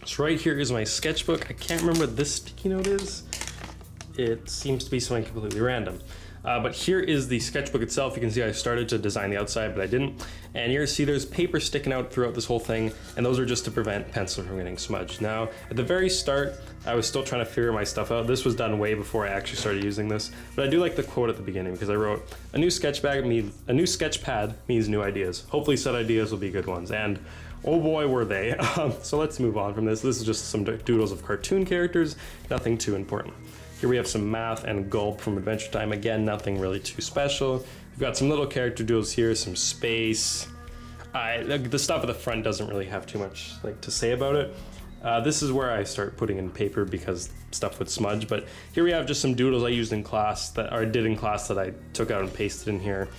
So right here is my sketchbook. I can't remember what this sticky note is. It seems to be something completely random. But here is the sketchbook itself. You can see I started to design the outside, but I didn't. And here, see, there's paper sticking out throughout this whole thing, and those are just to prevent pencil from getting smudged. Now, at the very start, I was still trying to figure my stuff out. This was done way before I actually started using this, but I do like the quote at the beginning because I wrote, a new sketch pad means new ideas. Hopefully said ideas will be good ones, and oh boy were they. So let's move on from this. This is just some doodles of cartoon characters, nothing too important. Here we have some math and gulp from Adventure Time. Again, nothing really too special. We've got some little character doodles here, some space. The stuff at the front doesn't really have too much to say about it. This is where I start putting in paper because stuff would smudge, but here we have just some doodles I used in class or did in class that I took out and pasted in here.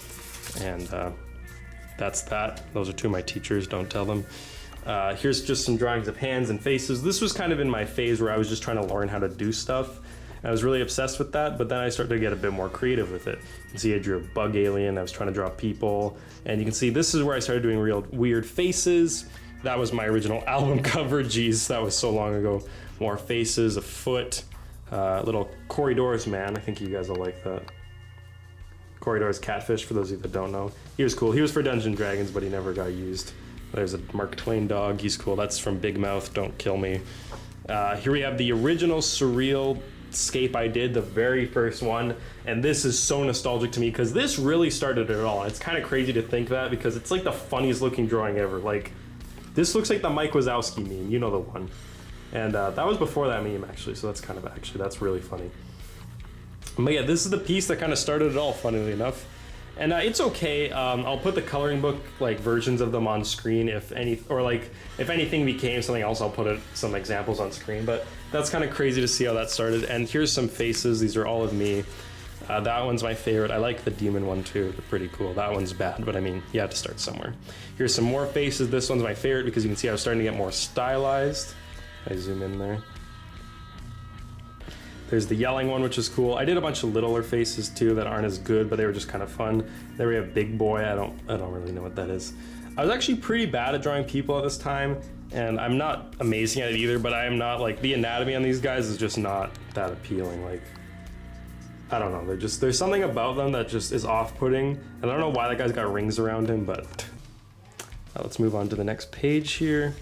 And that's that. Those are two of my teachers, don't tell them. Here's just some drawings of hands and faces. This was kind of in my phase where I was just trying to learn how to do stuff. I was really obsessed with that, but then I started to get a bit more creative with it. You can see I drew a bug alien, I was trying to draw people, and you can see this is where I started doing real weird faces. That was my original album cover, geez, that was so long ago. More faces, a foot, little corridors man, I think you guys will like that. Corridors catfish, for those of you that don't know. He was cool, he was for Dungeons & Dragons, but he never got used. There's a Mark Twain dog, he's cool, that's from Big Mouth, Don't Kill Me. Here we have the original Surreal Scape I did, the very first one, and this is so nostalgic to me because this really started it all. It's kind of crazy to think that because it's like the funniest looking drawing ever. Like, this looks like the Mike Wazowski meme, you know the one. And that was before that meme actually, so that's really funny. But yeah, this is the piece that kind of started it all, funnily enough. And it's okay. I'll put the coloring book versions of them on screen if anything became something else. I'll put some examples on screen. But that's kind of crazy to see how that started. And here's some faces. These are all of me. That one's my favorite. I like the demon one too. They're pretty cool. That one's bad, but I mean, you have to start somewhere. Here's some more faces. This one's my favorite because you can see I was starting to get more stylized. I zoom in there. There's the yelling one, which is cool. I did a bunch of littler faces too that aren't as good, but they were just kind of fun. There we have Big Boy. I don't really know what that is. I was actually pretty bad at drawing people at this time, and I'm not amazing at it either, but I am not the anatomy on these guys is just not that appealing. I don't know, there's something about them that just is off-putting, and I don't know why that guy's got rings around him, but let's move on to the next page here.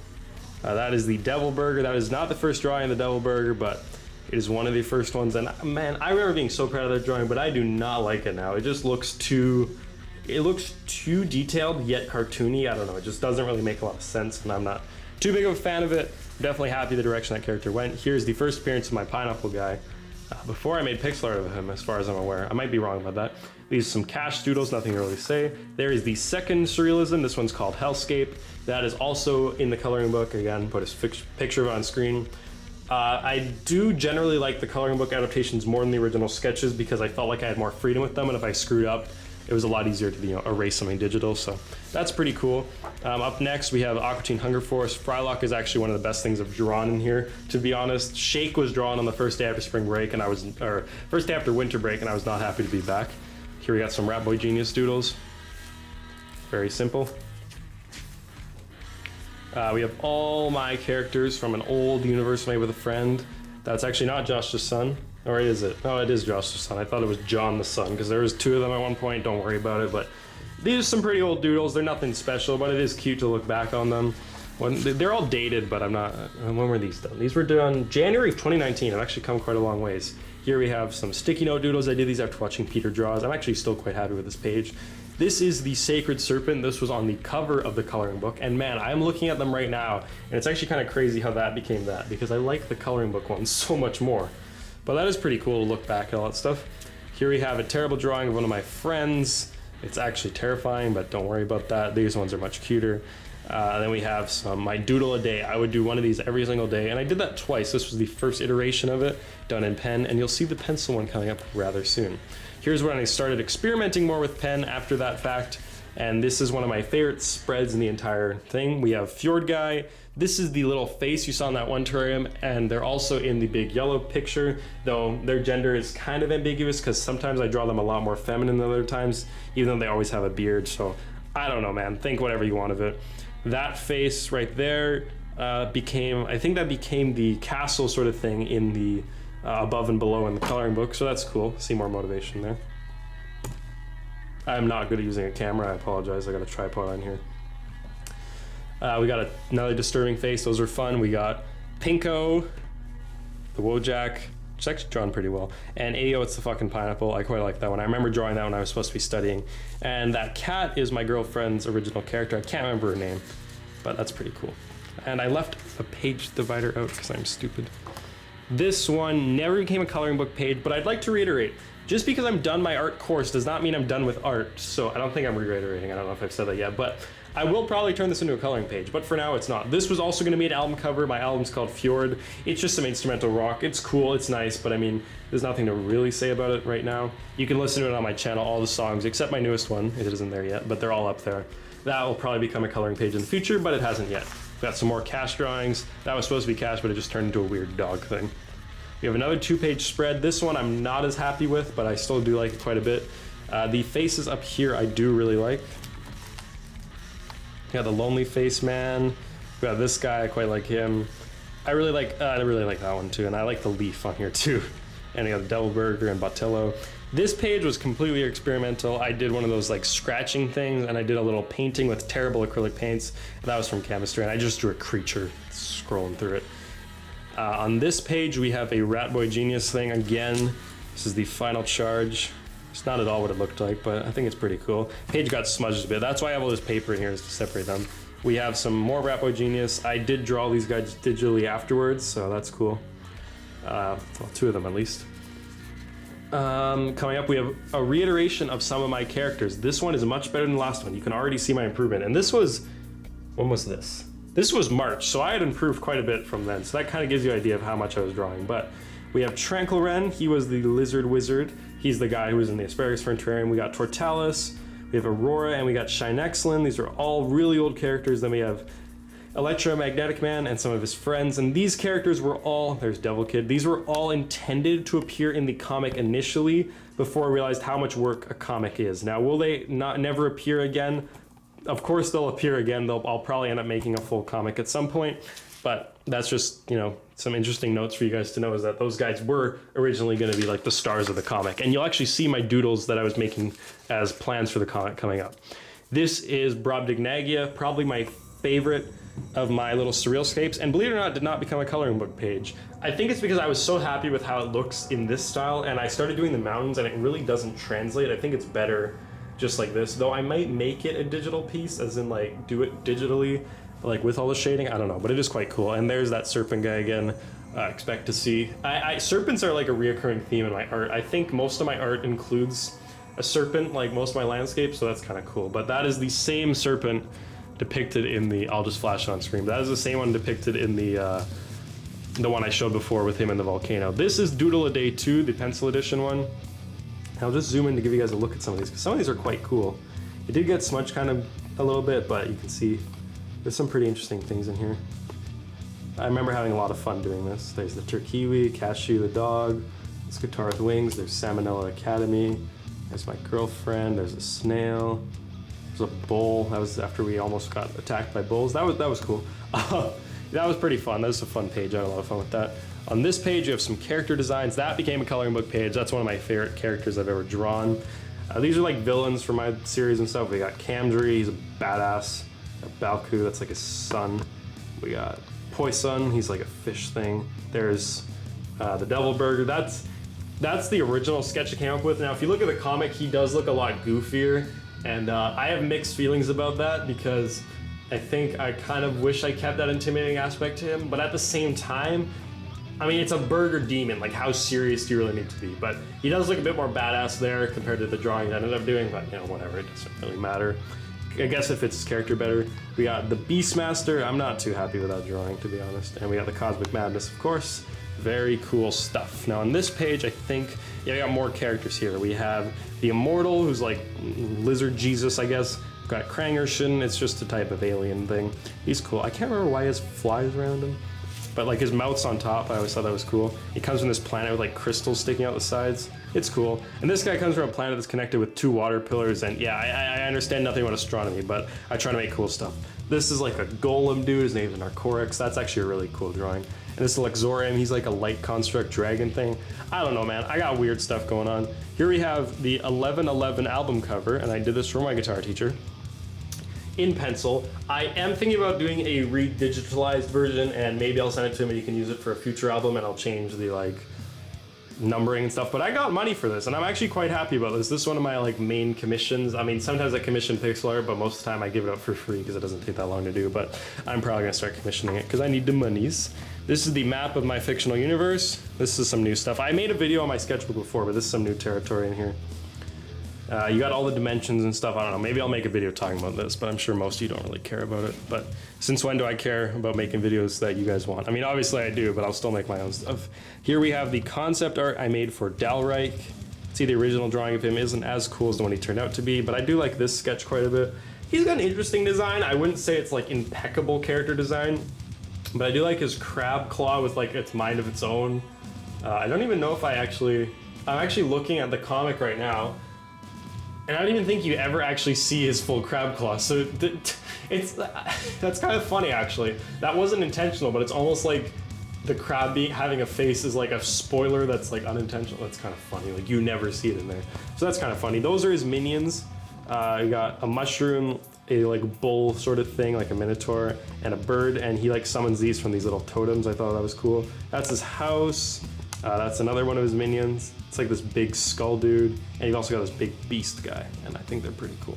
That is the Devil Burger. That is not the first drawing of the Devil Burger, but it is one of the first ones, and man, I remember being so proud of that drawing, but I do not like it now. It just looks too detailed yet cartoony. I don't know, it just doesn't really make a lot of sense, and I'm not too big of a fan of it. I'm definitely happy the direction that character went. Here's the first appearance of my pineapple guy. Before I made pixel art of him, as far as I'm aware. I might be wrong about that. These are some cash doodles, nothing to really say. There is the second surrealism. This one's called Hellscape. That is also in the coloring book. Again, put his picture of it on screen. I do generally like the coloring book adaptations more than the original sketches because I felt like I had more freedom with them, and if I screwed up, it was a lot easier to erase something digital, so that's pretty cool. Up next, we have Aqua Teen Hunger Force. Frylock is actually one of the best things I've drawn in here, to be honest. Shake was drawn on the first day after spring break, first day after winter break, and I was not happy to be back. Here we got some Rat Boy Genius doodles. Very simple. We have all my characters from an old universe made with a friend. That's actually not Josh the Son, or is it? No, it is Josh the Son. I thought it was John the Son, because there was two of them at one point, don't worry about it, but these are some pretty old doodles. They're nothing special, but it is cute to look back on them. They're all dated, but when were these done? These were done January of 2019. I've actually come quite a long ways. Here we have some sticky note doodles. I did these after watching Peter Draws. I'm actually still quite happy with this page. This is the Sacred Serpent. This was on the cover of the coloring book, and man, I'm looking at them right now, and it's actually kind of crazy how that became that, because I like the coloring book ones so much more. But that is pretty cool to look back at all that stuff. Here we have a terrible drawing of one of my friends. It's actually terrifying, but don't worry about that. These ones are much cuter. Then we have my doodle a day. I would do one of these every single day, and I did that twice. This was the first iteration of it, done in pen, and you'll see the pencil one coming up rather soon. Here's when I started experimenting more with pen after that fact, and this is one of my favorite spreads in the entire thing. We have Fjord Guy. This is the little face you saw in that one terrarium, and they're also in the big yellow picture, though their gender is kind of ambiguous because sometimes I draw them a lot more feminine than other times, even though they always have a beard, so I don't know, man. Think whatever you want of it. That face right there, became, I think that became the castle sort of thing in the above and below in the coloring book, so that's cool. See more motivation there. I'm not good at using a camera, I apologize, I got a tripod on here. We got another disturbing face, those are fun. We got Pinko, the Wojak, which is actually drawn pretty well, and Ayo, it's the fucking pineapple. I quite like that one. I remember drawing that when I was supposed to be studying. And that cat is my girlfriend's original character. I can't remember her name, but that's pretty cool. And I left a page divider out because I'm stupid. This one never became a coloring book page, but I'd like to reiterate, just because I'm done my art course does not mean I'm done with art. So I don't think I'm reiterating, I don't know if I've said that yet, but I will probably turn this into a coloring page, but for now it's not. This was also gonna be an album cover. My album's called Fjord. It's just some instrumental rock. It's cool, it's nice, but I mean, there's nothing to really say about it right now. You can listen to it on my channel, all the songs, except my newest one. It isn't there yet, but they're all up there. That will probably become a coloring page in the future, but it hasn't yet. Got some more cash drawings. That was supposed to be cash, but it just turned into a weird dog thing. We have another 2-page spread. This one I'm not as happy with, but I still do like it quite a bit. The faces up here I do really like. We got the lonely face man. We got this guy, I quite like him. I really like that one too, and I like the leaf on here too. And we got the Devil Burger and Botello. This page was completely experimental. I did one of those like scratching things, and I did a little painting with terrible acrylic paints. That was from chemistry, and I just drew a creature scrolling through it. On this page, we have a Rat Boy Genius thing again. This is the final charge. It's not at all what it looked like, but I think it's pretty cool. Page got smudged a bit. That's why I have all this paper in here, is to separate them. We have some more Rat Boy Genius. I did draw these guys digitally afterwards, so that's cool. Well, 2 of them at least. Coming up, we have a reiteration of some of my characters. This one is much better than the last one. You can already see my improvement. And this was, when was this? This was March, so I had improved quite a bit from then. So that kind of gives you an idea of how much I was drawing. But we have Tranquil Ren. He was the lizard wizard. He's the guy who was in the asparagus fern terrarium. We got Tortalis. We have Aurora, and we got Shinexlin. These are all really old characters. Then we have Electromagnetic Man and some of his friends, and these characters were all, there's Devil Kid, these were all intended to appear in the comic initially before I realized how much work a comic is. Now, will they never appear again? Of course they'll appear again. I'll probably end up making a full comic at some point, but that's just, you know, some interesting notes for you guys to know, is that those guys were originally going to be like the stars of the comic, and you'll actually see my doodles that I was making as plans for the comic coming up. This is Brobdingnagia, probably my favorite of my little Surrealscapes, and believe it or not, did not become a coloring book page. I think it's because I was so happy with how it looks in this style, and I started doing the mountains and it really doesn't translate. I think it's better just like this, though I might make it a digital piece, as in like do it digitally, like with all the shading, I don't know, but it is quite cool. And there's that serpent guy again. Expect to see. Serpents are like a reoccurring theme in my art. I think most of my art includes a serpent, like most of my landscapes, so that's kind of cool. But that is the same serpent depicted in the, I'll just flash it on screen. That is the same one depicted in the one I showed before with him in the volcano. This is Doodle a Day 2, the pencil edition one. I'll just zoom in to give you guys a look at some of these, because some of these are quite cool. It did get smudged kind of a little bit, but you can see there's some pretty interesting things in here. I remember having a lot of fun doing this. There's the Turkiwi, Cashew the dog, this guitar with wings, there's Salmonella Academy, there's my girlfriend, there's a snail, there's a bull. That was after we almost got attacked by bulls. That was cool. That was pretty fun. That was a fun page. I had a lot of fun with that. On this page, you have some character designs. That became a coloring book page. That's one of my favorite characters I've ever drawn. These are like villains for my series and stuff. We got Cambria, he's a badass. Balku, that's like his son. We got Poison, he's like a fish thing. There's the Devil Burger. That's the original sketch I came up with. Now, if you look at the comic, he does look a lot goofier, and I have mixed feelings about that, because I think I kind of wish I kept that intimidating aspect to him, but at the same time, I mean, it's a burger demon, like how serious do you really need to be? But he does look a bit more badass there compared to the drawing I ended up doing, but you know, whatever, it doesn't really matter. I guess it fits his character better. We got the Beastmaster. I'm not too happy with that drawing, to be honest. And we got the Cosmic Madness, of course. Very cool stuff. Now on this page, I think, yeah, we got more characters here. We have the Immortal, who's like Lizard Jesus, I guess. We've got Krangershin, it's just a type of alien thing. He's cool. I can't remember why he has flies around him, but like his mouth's on top. I always thought that was cool. He comes from this planet with like crystals sticking out the sides. It's cool. And this guy comes from a planet that's connected with 2 water pillars, and yeah, I understand nothing about astronomy, but I try to make cool stuff. This is like a golem dude, his name's Narcorex. That's actually a really cool drawing. And this is Lexorium, he's like a light construct dragon thing. I don't know, man, I got weird stuff going on. Here we have the 1111 album cover, and I did this for my guitar teacher in pencil. I am thinking about doing a redigitalized version, and maybe I'll send it to him and he can use it for a future album, and I'll change the like numbering and stuff. But I got money for this, and I'm actually quite happy about this. This is one of my like main commissions. I mean, sometimes I commission pixel art, but most of the time I give it up for free because it doesn't take that long to do. But I'm probably gonna start commissioning it because I need the monies. This is the map of my fictional universe. This is some new stuff. I made a video on my sketchbook before, but this is some new territory in here. You got all the dimensions and stuff. I don't know, maybe I'll make a video talking about this, but I'm sure most of you don't really care about it. But since when do I care about making videos that you guys want? I mean, obviously I do, but I'll still make my own stuff. Here we have the concept art I made for Dalreich. See, the original drawing of him isn't as cool as the one he turned out to be, but I do like this sketch quite a bit. He's got an interesting design. I wouldn't say it's like impeccable character design, but I do like his crab claw with like its mind of its own. I don't even know if I'm actually looking at the comic right now, and I don't even think you ever actually see his full crab claw. So that's kind of funny, actually. That wasn't intentional, but it's almost like the crab having a face is like a spoiler that's like unintentional. That's kind of funny. Like you never see it in there. So that's kind of funny. Those are his minions. You got a mushroom, a like bull sort of thing, like a minotaur, and a bird, and he like summons these from these little totems. I thought that was cool. That's his house. That's another one of his minions. It's like this big skull dude, and you've also got this big beast guy, and I think they're pretty cool.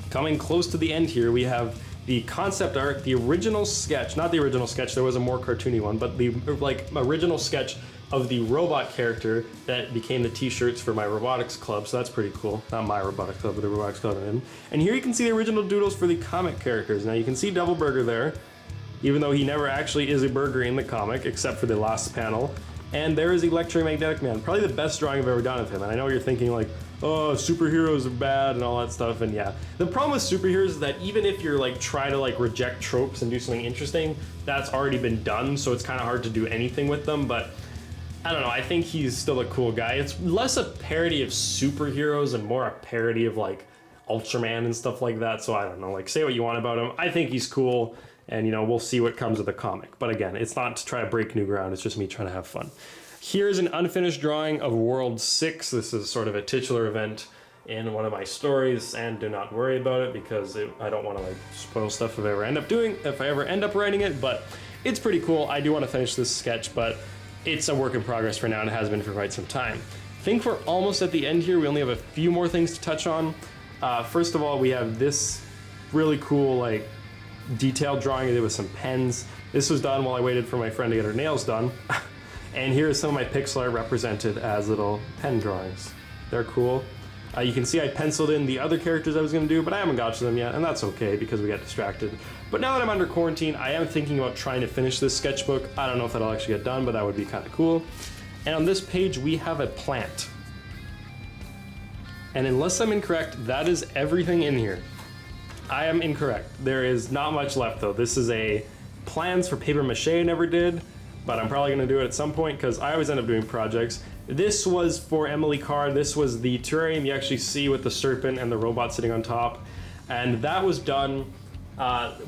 Coming close to the end here, we have the concept art, the original sketch, not the original sketch, there was a more cartoony one, but the like original sketch of the robot character that became the t-shirts for my robotics club, so that's pretty cool. Not my robotics club, but the robotics club I'm in. And here you can see the original doodles for the comic characters. Now you can see Double Burger there, even though he never actually is a burger in the comic, except for the last panel. And there is Electromagnetic Man, probably the best drawing I've ever done of him. And I know you're thinking like, oh, superheroes are bad and all that stuff, and yeah. The problem with superheroes is that even if you're like try to like reject tropes and do something interesting, that's already been done, so it's kind of hard to do anything with them. But I don't know, I think he's still a cool guy. It's less a parody of superheroes and more a parody of like Ultraman and stuff like that. So I don't know, like say what you want about him. I think he's cool. And you know, we'll see what comes of the comic. But again, it's not to try to break new ground, it's just me trying to have fun. Here's an unfinished drawing of World 6. This is sort of a titular event in one of my stories, and do not worry about it because I don't want to like spoil stuff if I ever end up writing it, but it's pretty cool. I do want to finish this sketch, but it's a work in progress for now and it has been for quite some time. I think we're almost at the end here. We only have a few more things to touch on. First of all, we have this really cool like detailed drawing I did with some pens. This was done while I waited for my friend to get her nails done. And here is some of my pixel art represented as little pen drawings. They're cool. You can see I penciled in the other characters I was going to do, but I haven't got to them yet, and that's okay because we got distracted. But now that I'm under quarantine, I am thinking about trying to finish this sketchbook. I don't know if that'll actually get done, but that would be kind of cool. And on this page, we have a plant. And unless I'm incorrect, that is everything in here. I am incorrect. There is not much left though. This is a plans for paper mache I never did, but I'm probably gonna do it at some point because I always end up doing projects. This was for Emily Carr. This was the terrarium you actually see with the serpent and the robot sitting on top. And that was done,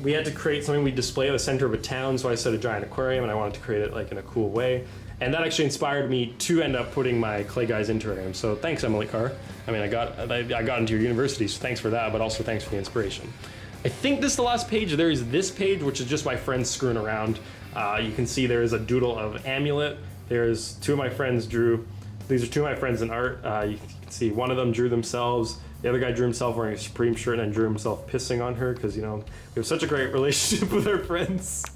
we had to create something we display at the center of a town, so I set a giant aquarium and I wanted to create it like in a cool way. And that actually inspired me to end up putting my Clay Guys into terrarium. So thanks, Emily Carr. I mean, I got into your university, so thanks for that, but also thanks for the inspiration. I think this is the last page. There is this page, which is just my friends screwing around. You can see there is a doodle of Amulet. There's two of my friends drew. These are two of my friends in art. You can see one of them drew themselves. The other guy drew himself wearing a Supreme shirt and then drew himself pissing on her because, you know, we have such a great relationship with our friends.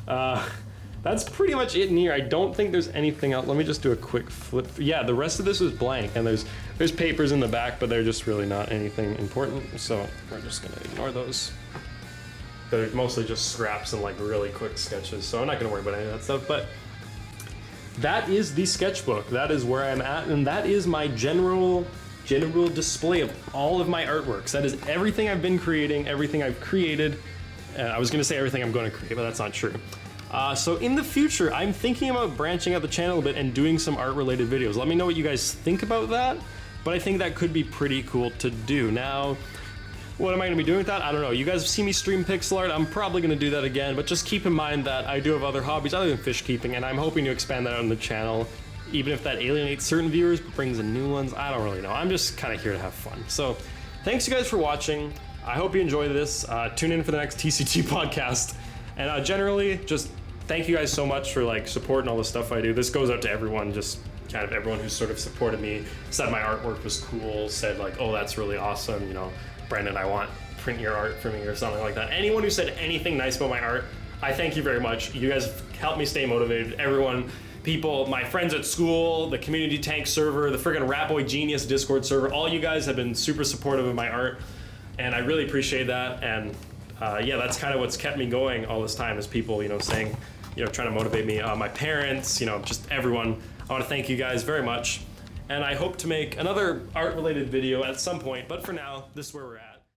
That's pretty much it in here. I don't think there's anything else. Let me just do a quick flip. Yeah, the rest of this was blank, and there's papers in the back, but they're just really not anything important, so we're just gonna ignore those. They're mostly just scraps and like really quick sketches, so I'm not gonna worry about any of that stuff, but that is the sketchbook. That is where I'm at, and that is my general display of all of my artworks. That is everything I've been creating, everything I've created. I was gonna say everything I'm gonna create, but that's not true. So in the future, I'm thinking about branching out the channel a bit and doing some art-related videos. Let me know what you guys think about that, but I think that could be pretty cool to do. Now, what am I gonna be doing with that? I don't know. You guys have seen me stream pixel art. I'm probably gonna do that again, but just keep in mind that I do have other hobbies other than fish keeping, and I'm hoping to expand that on the channel, even if that alienates certain viewers but brings in new ones. I don't really know. I'm just kind of here to have fun. So thanks you guys for watching. I hope you enjoyed this. Tune in for the next TCT podcast. And generally, just thank you guys so much for like supporting all the stuff I do. This goes out to everyone, just kind of everyone who's sort of supported me, said my artwork was cool, said like, oh, that's really awesome, you know, Brendan, I want print your art for me or something like that. Anyone who said anything nice about my art, I thank you very much. You guys have helped me stay motivated. Everyone, people, my friends at school, the community tank server, the friggin' Rat Boy Genius Discord server, all you guys have been super supportive of my art, and I really appreciate that. And yeah, that's kind of what's kept me going all this time, is people, you know, saying, you know, trying to motivate me. My parents, you know, just everyone. I want to thank you guys very much, and I hope to make another art-related video at some point, but for now, this is where we're at.